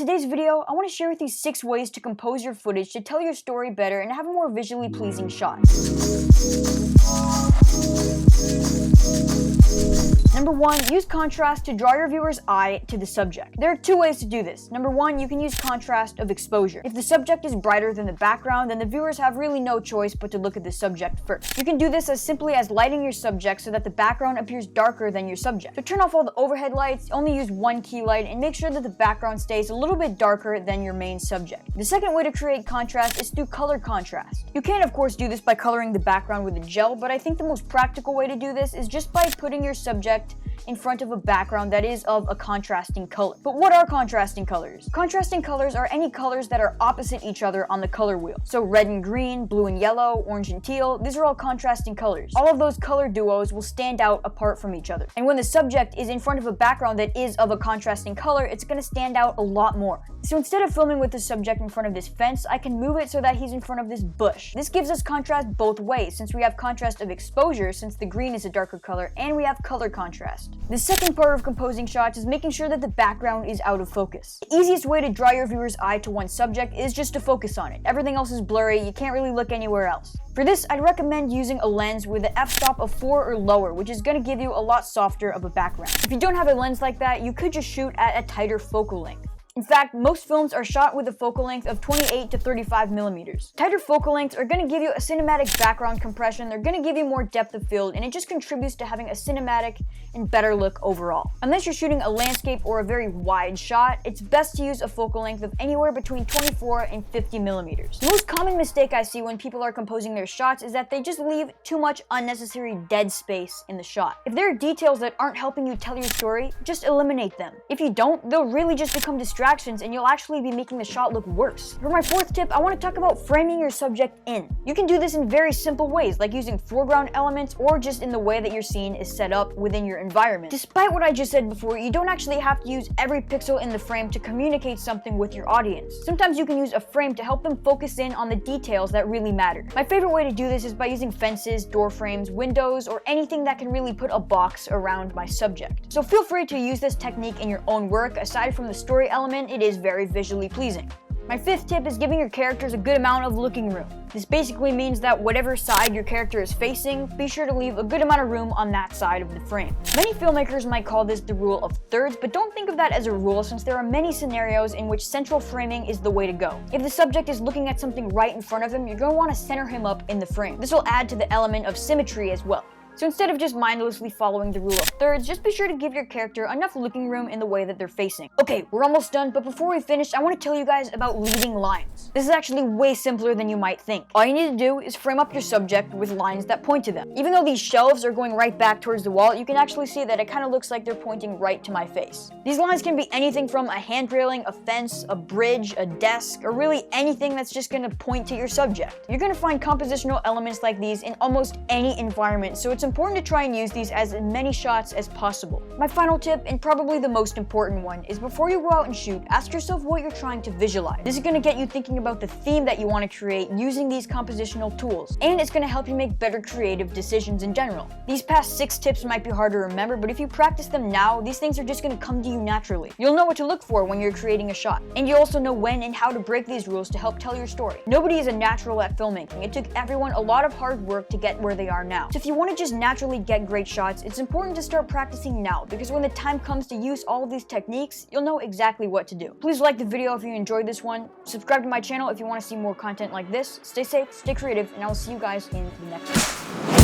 today's video, I want to share with you 6 ways to compose your footage to tell your story better and have a more visually pleasing shot. Number 1, use contrast to draw your viewer's eye to the subject. There are 2 ways to do this. Number 1, you can use contrast of exposure. If the subject is brighter than the background, then the viewers have really no choice but to look at the subject first. You can do this as simply as lighting your subject so that the background appears darker than your subject. So turn off all the overhead lights, only use one key light, and make sure that the background stays a little bit darker than your main subject. The second way to create contrast is through color contrast. You can of course do this by coloring the background with a gel, but I think the most practical way to do this is just by putting your subject in front of a background that is of a contrasting color. But what are contrasting colors? Contrasting colors are any colors that are opposite each other on the color wheel. So red and green, blue and yellow, orange and teal, these are all contrasting colors. All of those color duos will stand out apart from each other. And when the subject is in front of a background that is of a contrasting color, it's going to stand out a lot more. So instead of filming with the subject in front of this fence, I can move it so that he's in front of this bush. This gives us contrast both ways, since we have contrast of exposure, since the green is a darker color, and we have color contrast. The second part of composing shots is making sure that the background is out of focus. The easiest way to draw your viewer's eye to one subject is just to focus on it. Everything else is blurry, you can't really look anywhere else. For this, I'd recommend using a lens with an f-stop of 4 or lower, which is going to give you a lot softer of a background. If you don't have a lens like that, you could just shoot at a tighter focal length. In fact, most films are shot with a focal length of 28 to 35 millimeters. Tighter focal lengths are going to give you a cinematic background compression, they're going to give you more depth of field, and it just contributes to having a cinematic and better look overall. Unless you're shooting a landscape or a very wide shot, it's best to use a focal length of anywhere between 24 and 50 millimeters. The most common mistake I see when people are composing their shots is that they just leave too much unnecessary dead space in the shot. If there are details that aren't helping you tell your story, just eliminate them. If you don't, they'll really just become distractions and you'll actually be making the shot look worse. For my 4th tip, I want to talk about framing your subject in. You can do this in very simple ways, like using foreground elements or just in the way that your scene is set up within your environment. Despite what I just said before, you don't actually have to use every pixel in the frame to communicate something with your audience. Sometimes you can use a frame to help them focus in on the details that really matter. My favorite way to do this is by using fences, door frames, windows, or anything that can really put a box around my subject. So feel free to use this technique in your own work. Aside from the story element, it is very visually pleasing. My 5th tip is giving your characters a good amount of looking room. This basically means that whatever side your character is facing, be sure to leave a good amount of room on that side of the frame. Many filmmakers might call this the rule of thirds, but don't think of that as a rule since there are many scenarios in which central framing is the way to go. If the subject is looking at something right in front of him, you're going to want to center him up in the frame. This will add to the element of symmetry as well. So instead of just mindlessly following the rule of thirds, just be sure to give your character enough looking room in the way that they're facing. Okay, we're almost done, but before we finish, I want to tell you guys about leading lines. This is actually way simpler than you might think. All you need to do is frame up your subject with lines that point to them. Even though these shelves are going right back towards the wall, you can actually see that it kind of looks like they're pointing right to my face. These lines can be anything from a hand railing, a fence, a bridge, a desk, or really anything that's just going to point to your subject. You're going to find compositional elements like these in almost any environment, so it's important to try and use these as in many shots as possible. My final tip, and probably the most important one, is before you go out and shoot, ask yourself what you're trying to visualize. This is going to get you thinking about the theme that you want to create using these compositional tools, and it's going to help you make better creative decisions in general. These past 6 tips might be hard to remember, but if you practice them now, these things are just going to come to you naturally. You'll know what to look for when you're creating a shot, and you also know when and how to break these rules to help tell your story. Nobody is a natural at filmmaking. It took everyone a lot of hard work to get where they are now. So if you want to just naturally get great shots, it's important to start practicing now, because when the time comes to use all of these techniques, you'll know exactly what to do. Please like the video if you enjoyed this one, subscribe to my channel if you want to see more content like this, stay safe, stay creative, and I will see you guys in the next one.